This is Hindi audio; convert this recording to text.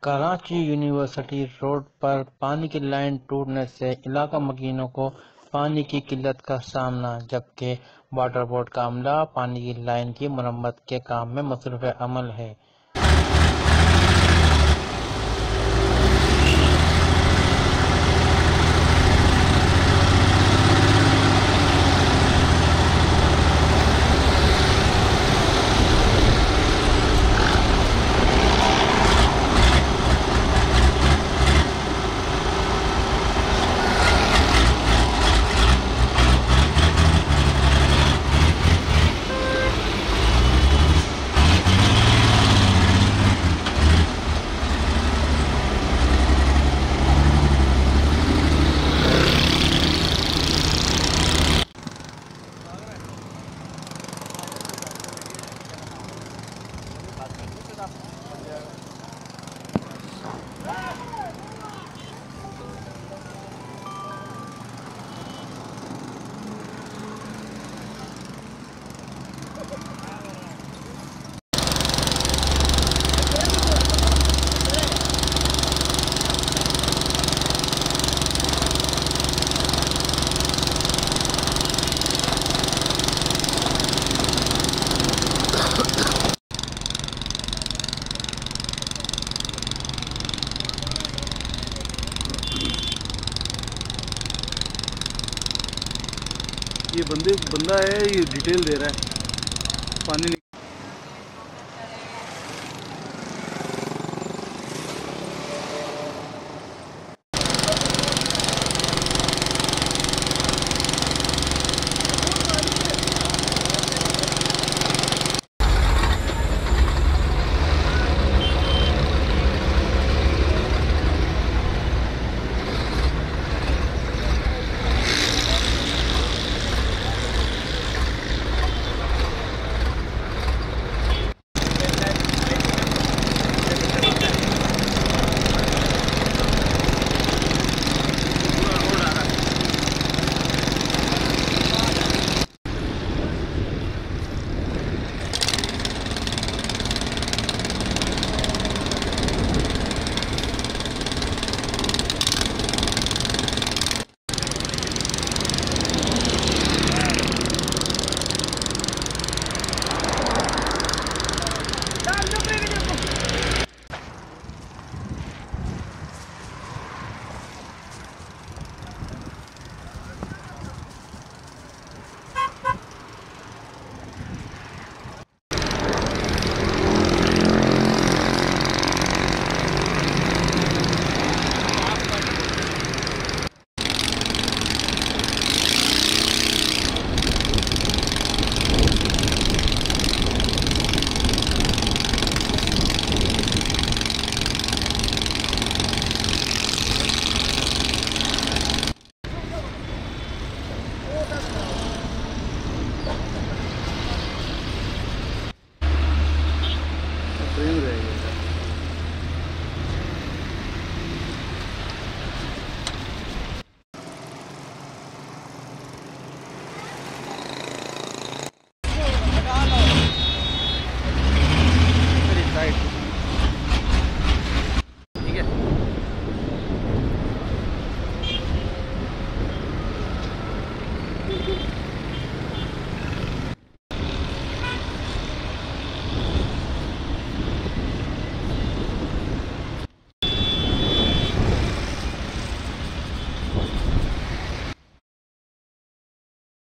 कराची यूनिवर्सिटी रोड पर पानी की लाइन टूटने से इलाका मकीनों को पानी की किल्लत का सामना, जबकि वाटर बोर्ड का अमला पानी की लाइन की मरम्मत के काम में मसरूफ़ अमल है। ये बंदा है, ये डिटेल दे रहा है, पानी